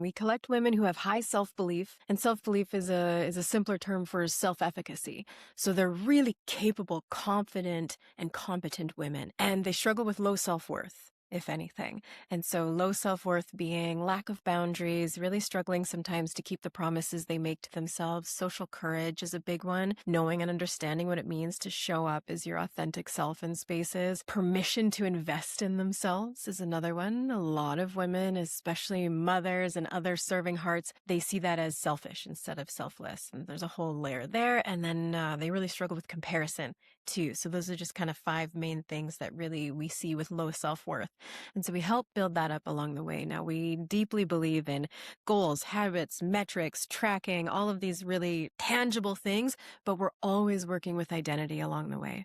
We collect women who have high self-belief, and self-belief is a simpler term for self-efficacy. So they're really capable, confident, and competent women, and they struggle with low self-worth, if anything. And so low self-worth being lack of boundaries, really struggling sometimes to keep the promises they make to themselves. Social courage is a big one, knowing and understanding what it means to show up as your authentic self in spaces. Permission to invest in themselves is another one. A lot of women, especially mothers and other serving hearts, they see that as selfish instead of selfless. And there's a whole layer there. And then they really struggle with comparison too. So those are just kind of 5 main things that really we see with low self-worth. And so we help build that up along the way. Now, we deeply believe in goals, habits, metrics, tracking, all of these really tangible things, but we're always working with identity along the way.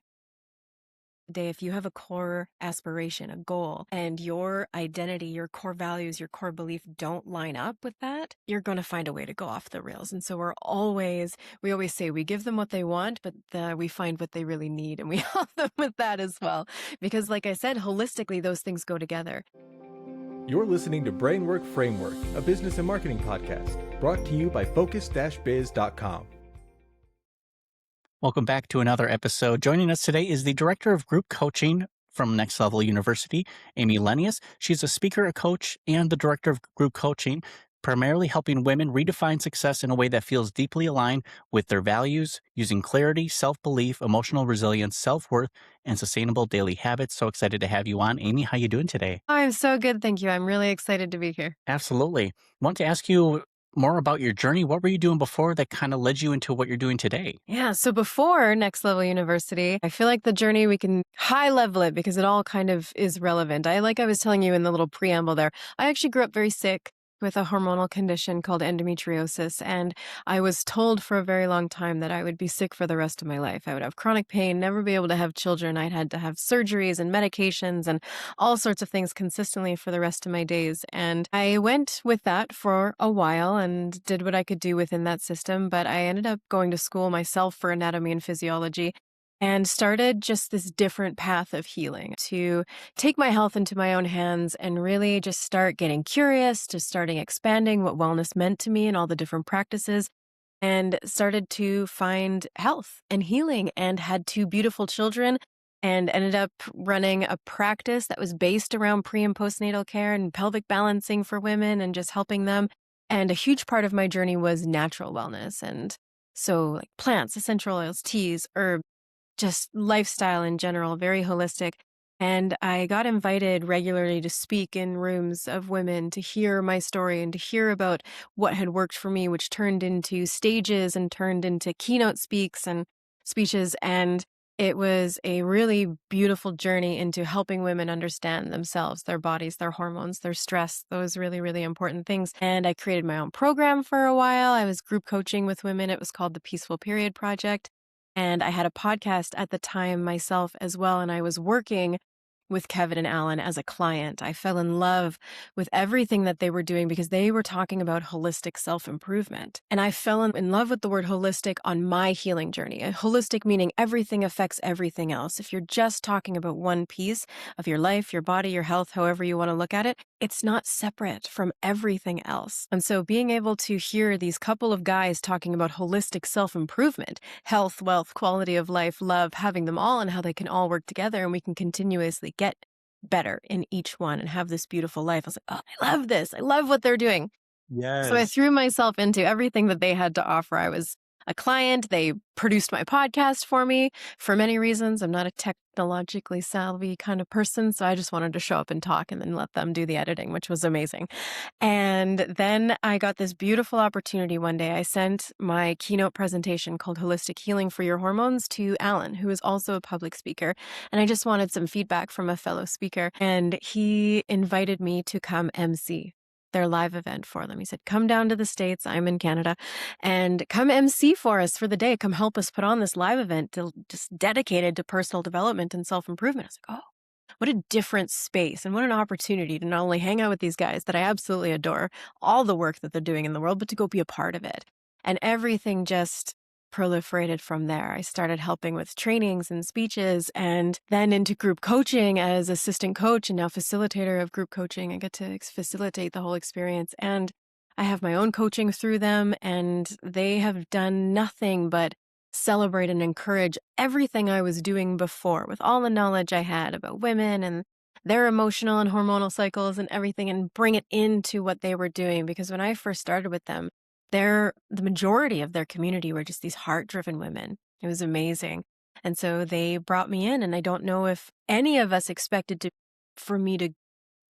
If you have a core aspiration, a goal, and your identity, your core values, your core belief don't line up with that, you're going to find a way to go off the rails. And so we always say we give them what they want, but we find what they really need, and we help them with that as well. Because like I said, holistically, those things go together. You're listening to Brainwork Framework, a business and marketing podcast, brought to you by focus-biz.com. Welcome back to another episode. Joining us today is the Director of Group Coaching from Next Level University, Amy Lenius. She's a speaker, a coach, and the Director of Group Coaching, primarily helping women redefine success in a way that feels deeply aligned with their values, using clarity, self-belief, emotional resilience, self-worth, and sustainable daily habits. So excited to have you on. Amy, how you doing today? I'm so good, thank you. I'm really excited to be here. Absolutely. I want to ask you more about your journey. What were you doing before that kind of led you into what you're doing today? Yeah, so before Next Level University, I feel like the journey, we can high level it because it all kind of is relevant. I was telling you in the little preamble there, I actually grew up very sick with a hormonal condition called endometriosis. And I was told for a very long time that I would be sick for the rest of my life. I would have chronic pain, never be able to have children. I'd had to have surgeries and medications and all sorts of things consistently for the rest of my days. And I went with that for a while and did what I could do within that system. But I ended up going to school myself for anatomy and physiology and started just this different path of healing to take my health into my own hands and really just start getting curious, to starting expanding what wellness meant to me and all the different practices, and started to find health and healing, and had 2 beautiful children and ended up running a practice that was based around pre and postnatal care and pelvic balancing for women and just helping them. And a huge part of my journey was natural wellness. And so like plants, essential oils, teas, herbs, just lifestyle in general, very holistic. And I got invited regularly to speak in rooms of women to hear my story and to hear about what had worked for me, which turned into stages and turned into keynote speaks and speeches. And it was a really beautiful journey into helping women understand themselves, their bodies, their hormones, their stress, those really, really important things. And I created my own program for a while. I was group coaching with women. It was called the Peaceful Period Project. And I had a podcast at the time myself as well. And I was working with Kevin and Alan as a client. I fell in love with everything that they were doing because they were talking about holistic self-improvement. And I fell in love with the word holistic on my healing journey. Holistic meaning everything affects everything else. If you're just talking about one piece of your life, your body, your health, however you want to look at it, it's not separate from everything else. And so being able to hear these couple of guys talking about holistic self-improvement, health, wealth, quality of life, love, having them all, and how they can all work together and we can continuously get better in each one and have this beautiful life. I was like, oh, I love this. I love what they're doing. Yes. So I threw myself into everything that they had to offer. I was a client. They produced my podcast for me for many reasons. I'm not a technologically savvy kind of person, so I just wanted to show up and talk and then let them do the editing, which was amazing. And then I got this beautiful opportunity one day. I sent my keynote presentation called Holistic Healing for Your Hormones to Alan, who is also a public speaker. And I just wanted some feedback from a fellow speaker. And he invited me to come MC their live event for them. He said, come down to the States, I'm in Canada, and come MC for us for the day. Come help us put on this live event just dedicated to personal development and self-improvement. I was like, oh, what a different space and what an opportunity to not only hang out with these guys that I absolutely adore, all the work that they're doing in the world, but to go be a part of it. And everything just proliferated from there. I started helping with trainings and speeches, and then into group coaching as assistant coach and now facilitator of group coaching. I get to facilitate the whole experience. And I have my own coaching through them, and they have done nothing but celebrate and encourage everything I was doing before with all the knowledge I had about women and their emotional and hormonal cycles and everything, and bring it into what they were doing. Because when I first started with them, the majority of their community were just these heart-driven women. It was amazing. And so they brought me in, and I don't know if any of us expected for me to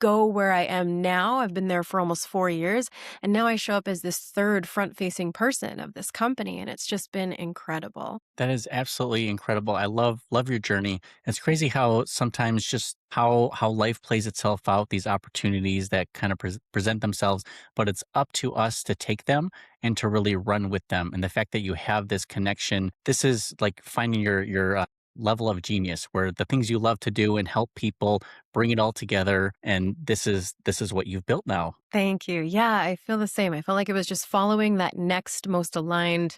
go where I am now. I've been there for almost 4 years, and now I show up as this third front-facing person of this company, and it's just been incredible. That is absolutely incredible. I love your journey. It's crazy how sometimes just how life plays itself out, these opportunities that kind of present themselves, but it's up to us to take them and to really run with them. And the fact that you have this connection, this is like finding your level of genius, where the things you love to do and help people bring it all together. And this is what you've built now. Thank you. Yeah, I feel the same. I felt like it was just following that next most aligned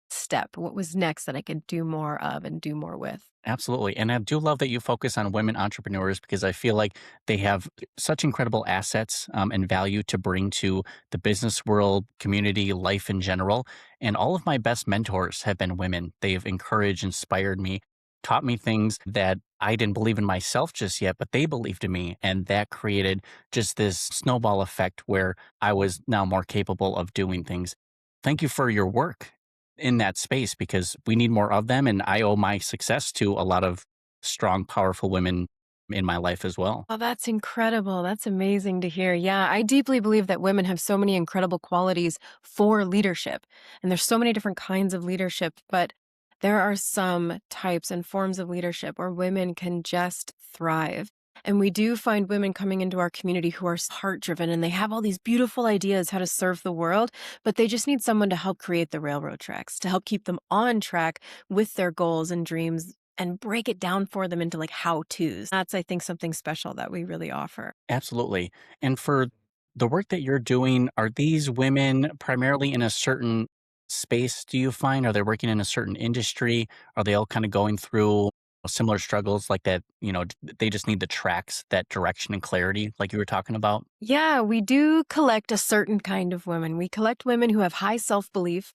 step. What was next that I could do more of and do more with? Absolutely. And I do love that you focus on women entrepreneurs because I feel like they have such incredible assets and value to bring to the business world, community, life in general. And all of my best mentors have been women. They've encouraged, inspired me, taught me things that I didn't believe in myself just yet, but they believed in me. And that created just this snowball effect where I was now more capable of doing things. Thank you for your work in that space because we need more of them. And I owe my success to a lot of strong, powerful women in my life as well. Oh, that's incredible. That's amazing to hear. Yeah, I deeply believe that women have so many incredible qualities for leadership. And there's so many different kinds of leadership, but there are some types and forms of leadership where women can just thrive. And we do find women coming into our community who are heart driven, and they have all these beautiful ideas how to serve the world, but they just need someone to help create the railroad tracks, to help keep them on track with their goals and dreams and break it down for them into like how to's. That's, I think, something special that we really offer. Absolutely. And for the work that you're doing, are these women primarily in a certain space, do you find? Are they working in a certain industry? Are they all kind of going through similar struggles like that? They just need the tracks, that direction and clarity, like you were talking about? Yeah, we do collect a certain kind of women. We collect women who have high self belief.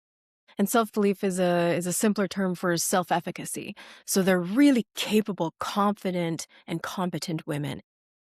And self-belief is a simpler term for self-efficacy. So they're really capable, confident, and competent women.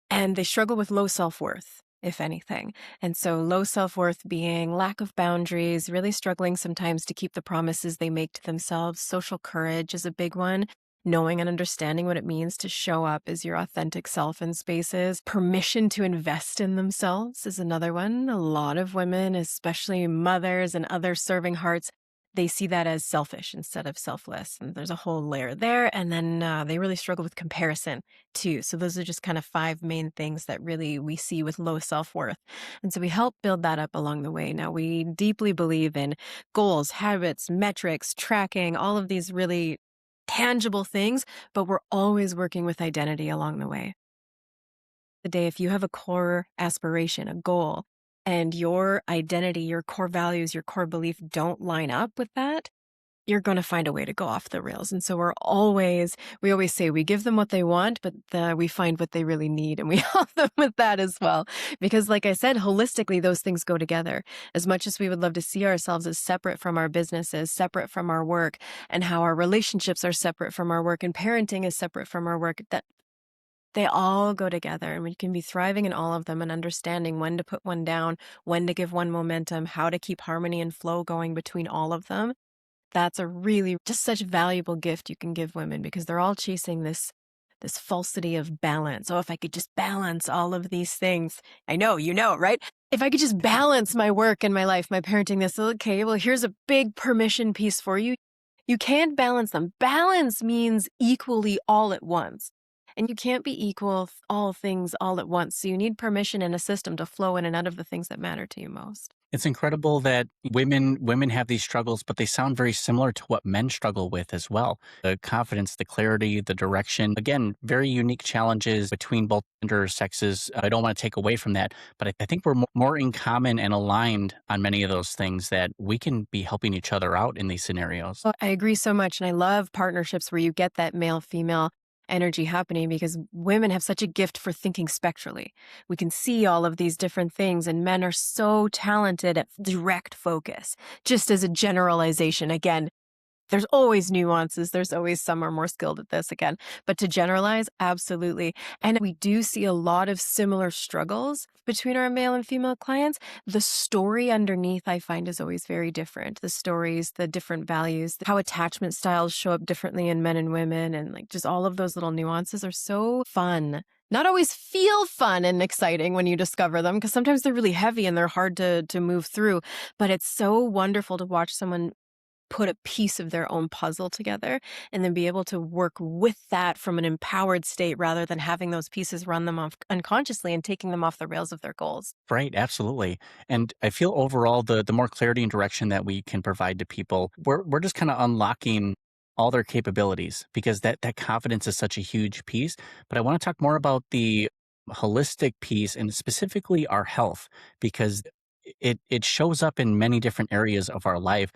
And they struggle with low self-worth, if anything. And so low self-worth being lack of boundaries, really struggling sometimes to keep the promises they make to themselves. Social courage is a big one. Knowing and understanding what it means to show up as your authentic self in spaces. Permission to invest in themselves is another one. A lot of women, especially mothers and other serving hearts, they see that as selfish instead of selfless. And there's a whole layer there. And then they really struggle with comparison too. So those are just kind of five main things that really we see with low self-worth. And so we help build that up along the way. Now, we deeply believe in goals, habits, metrics, tracking, all of these really tangible things, but we're always working with identity along the way. The day, if you have a core aspiration, a goal, and your identity, your core values, your core belief don't line up with that, you're going to find a way to go off the rails. And so we always say we give them what they want, but we find what they really need, and we help them with that as well. Because like I said, holistically, those things go together. As much as we would love to see ourselves as separate from our businesses, separate from our work, and how our relationships are separate from our work and parenting is separate from our work, that they all go together, and we can be thriving in all of them and understanding when to put one down, when to give one momentum, how to keep harmony and flow going between all of them. That's a really just such valuable gift you can give women because they're all chasing this falsity of balance. Oh, if I could just balance all of these things. I know, right? If I could just balance my work and my life, my parenting, this, okay, well, here's a big permission piece for you. You can't balance them. Balance means equally all at once. And you can't be equal all things all at once. So you need permission and a system to flow in and out of the things that matter to you most. It's incredible that women have these struggles, but they sound very similar to what men struggle with as well. The confidence, the clarity, the direction. Again, very unique challenges between both gender sexes. I don't want to take away from that, but I think we're more in common and aligned on many of those things that we can be helping each other out in these scenarios. Well, I agree so much. And I love partnerships where you get that male female energy happening because women have such a gift for thinking spectrally. We can see all of these different things, and men are so talented at direct focus. Just as a generalization, again, there's always nuances. There's always some are more skilled at this again. But to generalize, absolutely. And we do see a lot of similar struggles between our male and female clients. The story underneath, I find, is always very different. The stories, the different values, how attachment styles show up differently in men and women, and like just all of those little nuances are so fun. Not always feel fun and exciting when you discover them, because sometimes they're really heavy and they're hard to move through. But it's so wonderful to watch someone put a piece of their own puzzle together and then be able to work with that from an empowered state rather than having those pieces run them off unconsciously and taking them off the rails of their goals. Right, absolutely. And I feel overall the more clarity and direction that we can provide to people, we're just kind of unlocking all their capabilities because that confidence is such a huge piece. But I want to talk more about the holistic piece and specifically our health because it shows up in many different areas of our life.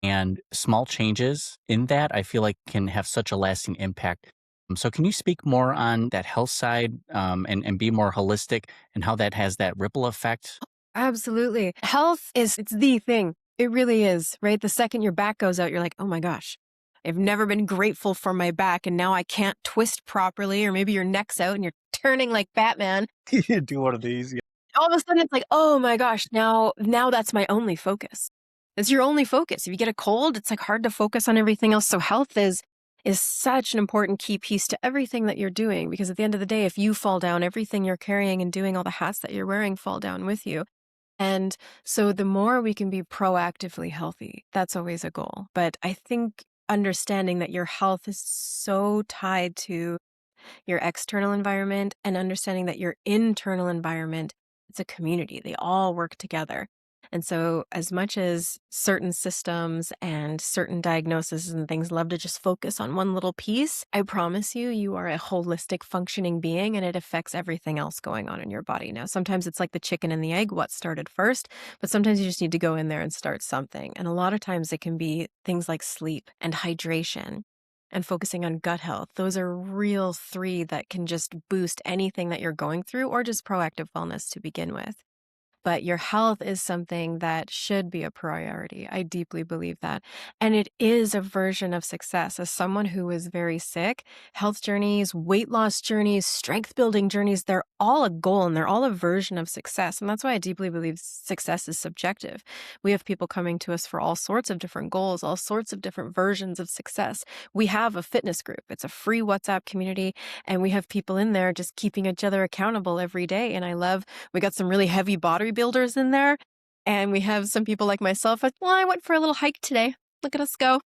And small changes in that I feel like can have such a lasting impact. So can you speak more on that health side and be more holistic and how that has that ripple effect? Absolutely. Health is it's the thing. It really is, right? The second your back goes out, you're like, "Oh my gosh. I've never been grateful for my back and now I can't twist properly." Or maybe your neck's out and you're turning like Batman. Do one of these. Yeah. All of a sudden it's like, "Oh my gosh, now that's my only focus." It's your only focus. If you get a cold, it's like hard to focus on everything else. So health is such an important key piece to everything that you're doing because at the end of the day, if you fall down, everything you're carrying and doing, all the hats that you're wearing fall down with you. And so the more we can be proactively healthy, that's always a goal. But I think understanding that your health is so tied to your external environment and understanding that your internal environment, it's a community. They all work together. And so as much as certain systems and certain diagnoses and things love to just focus on one little piece, I promise you, you are a holistic functioning being and it affects everything else going on in your body. Now, sometimes it's like the chicken and the egg, what started first, but sometimes you just need to go in there and start something. And a lot of times it can be things like sleep and hydration and focusing on gut health. Those are real three that can just boost anything that you're going through or just proactive wellness to begin with. But your health is something that should be a priority. I deeply believe that. And it is a version of success. As someone who is very sick, health journeys, weight loss journeys, strength building journeys, they're all a goal and they're all a version of success. And that's why I deeply believe success is subjective. We have people coming to us for all sorts of different goals, all sorts of different versions of success. We have a fitness group. It's a free WhatsApp community, and we have people in there just keeping each other accountable every day. And I love we got some really heavy bodybuilders in there, and we have some people like myself. Like, well, I went for a little hike today. Look at us go.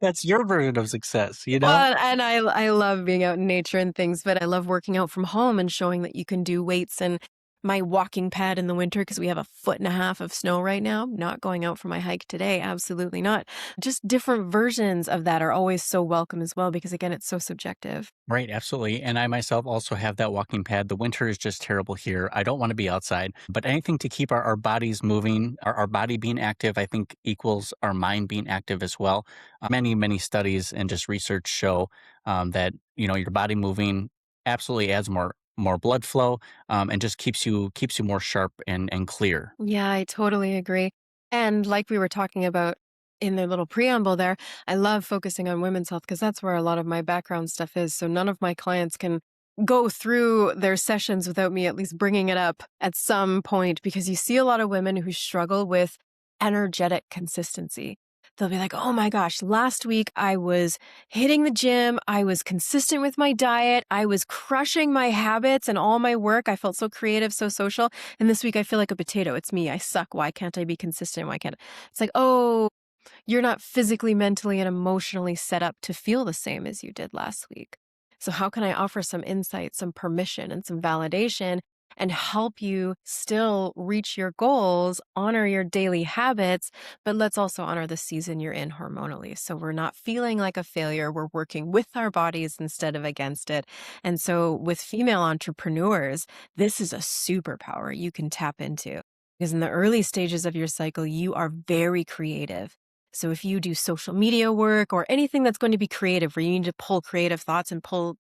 That's your version of success, you know? Well, and I love being out in nature and things, but I love working out from home and showing that you can do weights and my walking pad in the winter because we have 1.5 feet of snow right now. Not going out for my hike today. Absolutely not. Just different versions of that are always so welcome as well because again, it's so subjective. Right, absolutely. And I myself also have that walking pad. The winter is just terrible here. I don't want to be outside, but anything to keep our bodies moving, our body being active, I think equals our mind being active as well. Many studies and just research show that, your body moving absolutely adds more blood flow and just keeps you more sharp and clear. Yeah, I totally agree. And like we were talking about in the little preamble there, I love focusing on women's health because that's where a lot of my background stuff is. So none of my clients can go through their sessions without me at least bringing it up at some point because you see a lot of women who struggle with energetic consistency. They'll be like, "Oh my gosh, last week I was hitting the gym. I was consistent with my diet. I was crushing my habits and all my work. I felt so creative, so social. And this week I feel like a potato. It's me. I suck. Why can't I be consistent? Why can't I?" It's like, oh, you're not physically, mentally, and emotionally set up to feel the same as you did last week. So, how can I offer some insight, some permission, and some validation and help you still reach your goals, honor your daily habits, but let's also honor the season you're in hormonally. So, we're not feeling like a failure. We're working with our bodies instead of against it. And so, with female entrepreneurs, this is a superpower you can tap into. Because in the early stages of your cycle, you are very creative. So if you do social media work or anything that's going to be creative, where you need to pull creative thoughts and pull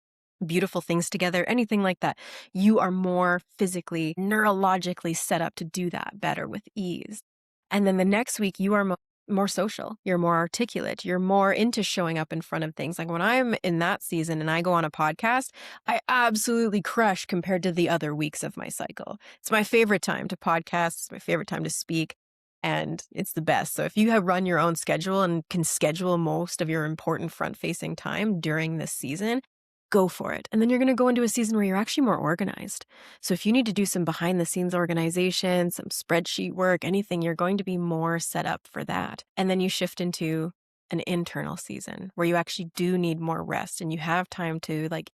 beautiful things together, anything like that, you are more physically, neurologically set up to do that better with ease. And then the next week, you are more social, you're more articulate, you're more into showing up in front of things. Like when I'm in that season and I go on a podcast, I absolutely crush compared to the other weeks of my cycle. It's my favorite time to podcast, it's my favorite time to speak, and it's the best. So if you have run your own schedule and can schedule most of your important front-facing time during this season, go for it. And then you're going to go into a season where you're actually more organized. So if you need to do some behind the scenes organization, some spreadsheet work, anything, you're going to be more set up for that. And then you shift into an internal season where you actually do need more rest and you have time to like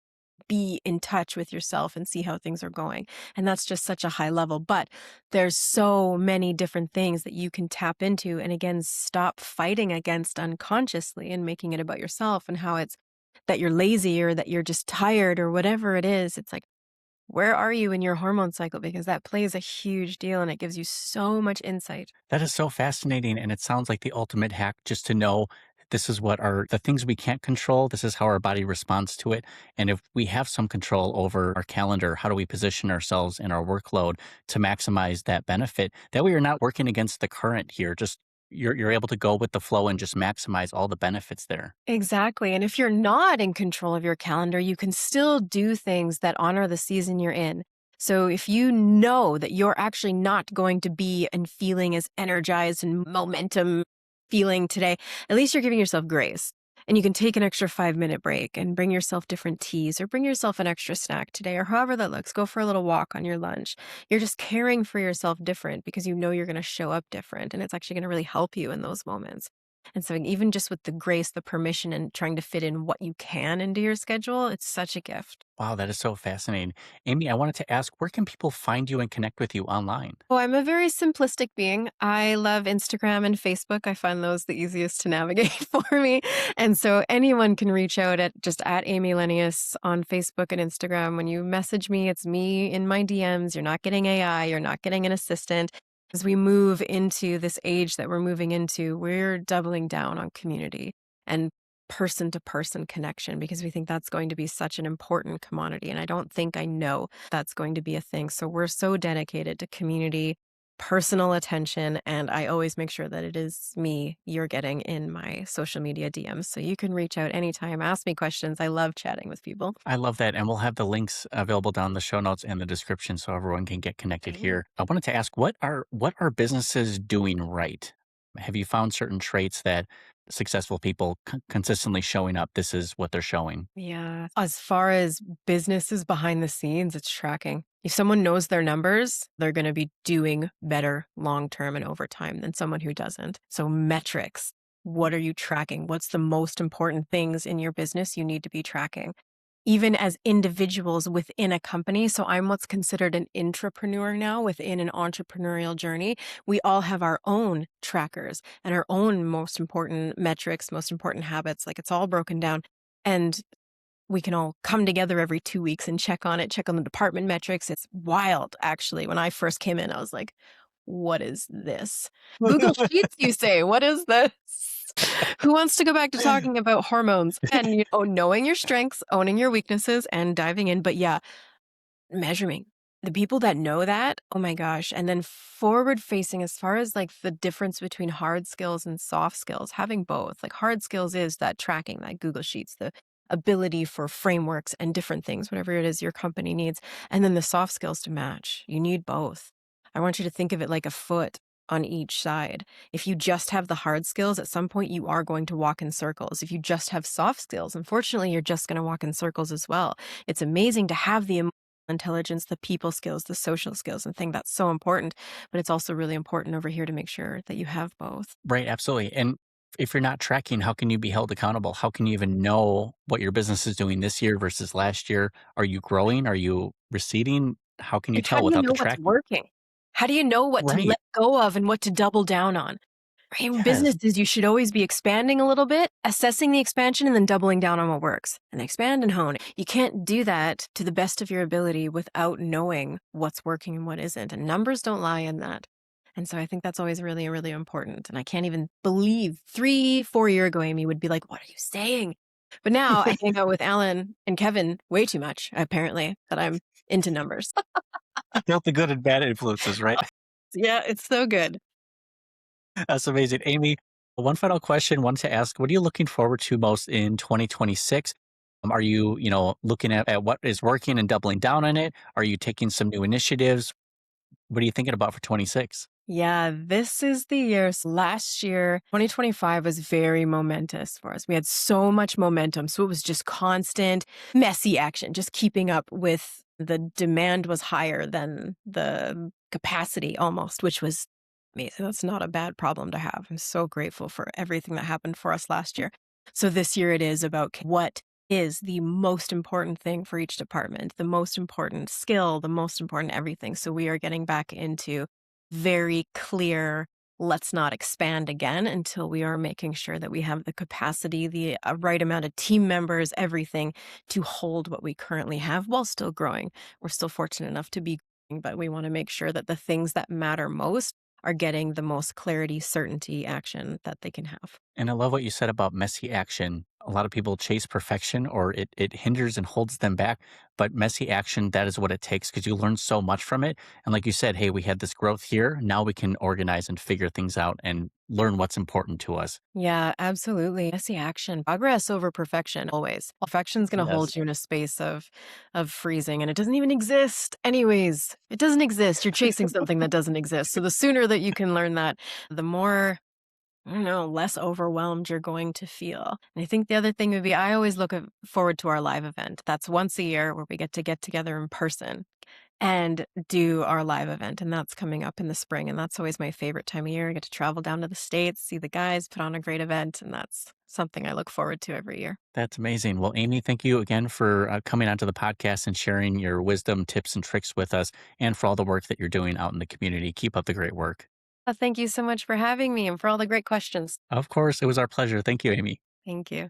be in touch with yourself and see how things are going. And that's just such a high level. But there's so many different things that you can tap into. And again, stop fighting against unconsciously and making it about yourself and how it's that you're lazy or that you're just tired or whatever it is. It's like, where are you in your hormone cycle? Because that plays a huge deal and it gives you so much insight. That is so fascinating. And it sounds like the ultimate hack just to know this is what are the things we can't control. This is how our body responds to it. And if we have some control over our calendar, how do we position ourselves in our workload to maximize that benefit? That way you're not working against the current here. Just you're able to go with the flow and just maximize all the benefits there. Exactly. And if you're not in control of your calendar, you can still do things that honor the season you're in. So if you know that you're actually not going to be and feeling as energized and momentum feeling today, at least you're giving yourself grace. And you can take an extra 5-minute break and bring yourself different teas or bring yourself an extra snack today or however that looks. Go for a little walk on your lunch. You're just caring for yourself different because you know you're going to show up different and it's actually going to really help you in those moments. And so even just with the grace, the permission, and trying to fit in what you can into your schedule, it's such a gift. Wow, that is so fascinating. Amy, I wanted to ask, where can people find you and connect with you online? Oh, I'm a very simplistic being. I love Instagram and Facebook. I find those the easiest to navigate for me. And so anyone can reach out at just at Amy Lenius on Facebook and Instagram. When you message me, it's me in my DMs. You're not getting AI. You're not getting an assistant. As we move into this age that we're moving into, we're doubling down on community and person to person connection because we think that's going to be such an important commodity. And I don't think I know that's going to be a thing. So we're so dedicated to community, personal attention. And I always make sure that it is me you're getting in my social media DMs. So you can reach out anytime, ask me questions. I love chatting with people. I love that. And we'll have the links available down in the show notes and the description so everyone can get connected Great. here. I wanted to ask, what are businesses doing right? Have you found certain traits that successful people consistently showing up, this is what they're showing? Yeah. As far as businesses behind the scenes, it's tracking. If someone knows their numbers, they're going to be doing better long term and over time than someone who doesn't. So, metrics. What are you tracking? What's the most important things in your business you need to be tracking? Even as individuals within a company. So I'm what's considered an intrapreneur now within an entrepreneurial journey. We all have our own trackers and our own most important metrics, most important habits. Like it's all broken down. And we can all come together every 2 weeks and check on it, check on the department metrics. It's wild, actually. When I first came in, I was like, what is this? Google Sheets, you say, what is this? Who wants to go back to talking about hormones and, knowing your strengths, owning your weaknesses and diving in. But yeah, measuring. The people that know that, oh my gosh. And then forward facing as far as like the difference between hard skills and soft skills, having both. Like hard skills is that tracking, that Google Sheets, the ability for frameworks and different things, whatever it is your company needs. And then the soft skills to match. You need both. I want you to think of it like a foot on each side. If you just have the hard skills, at some point you are going to walk in circles. If you just have soft skills, unfortunately, you're just going to walk in circles as well. It's amazing to have the intelligence, the people skills, the social skills, and think that's so important. But it's also really important over here to make sure that you have both. Right, absolutely. And if you're not tracking, how can you be held accountable? How can you even know what your business is doing this year versus last year? Are you growing? Are you receding? How can you Like, how tell do you without know the what's tracking? working? How do you know what to Right. let go of and what to double down on? Right? In Yes. businesses, you should always be expanding a little bit, assessing the expansion, and then doubling down on what works. And expand and hone. You can't do that to the best of your ability without knowing what's working and what isn't. And numbers don't lie in that. And so I think that's always really, really important. And I can't even believe 3, 4 years ago, Amy would be like, what are you saying? But now I hang out with Alan and Kevin way too much, apparently, that I'm into numbers. Both the good and bad influences, right? Yeah, it's so good. That's amazing. Amy, one final question, wanted to ask, what are you looking forward to most in 2026? Are you, looking at what is working and doubling down on it? Are you taking some new initiatives? What are you thinking about for 26? Yeah, this is the year. Last year, 2025 was very momentous for us. We had so much momentum. So it was just constant, messy action, just keeping up with the demand was higher than the capacity almost, which was amazing. That's not a bad problem to have. I'm so grateful for everything that happened for us last year. So this year it is about what is the most important thing for each department, the most important skill, the most important everything. So we are getting back into very clear, let's not expand again until we are making sure that we have the capacity, the right amount of team members, everything to hold what we currently have while still growing. We're still fortunate enough to be growing, but we want to make sure that the things that matter most are getting the most clarity, certainty, action that they can have. And I love what you said about messy action. A lot of people chase perfection or it hinders and holds them back. But messy action, that is what it takes because you learn so much from it. And like you said, hey, we had this growth here. Now we can organize and figure things out and learn what's important to us. Yeah, absolutely. Messy action, progress over perfection, always. Perfection's going to hold Yes. you in a space of freezing, and it doesn't even exist. Anyways, it doesn't exist. You're chasing something that doesn't exist. So the sooner that you can learn that, the more, I don't know, less overwhelmed you're going to feel. And I think the other thing would be I always forward to our live event. That's once a year where we get together in person and do our live event. And that's coming up in the spring. And that's always my favorite time of year. I get to travel down to the States, see the guys, put on a great event. And that's something I look forward to every year. That's amazing. Well, Amy, thank you again for coming onto the podcast and sharing your wisdom, tips, and tricks with us, and for all the work that you're doing out in the community. Keep up the great work. Thank you so much for having me and for all the great questions. Of course, it was our pleasure. Thank you, Amy. Thank you.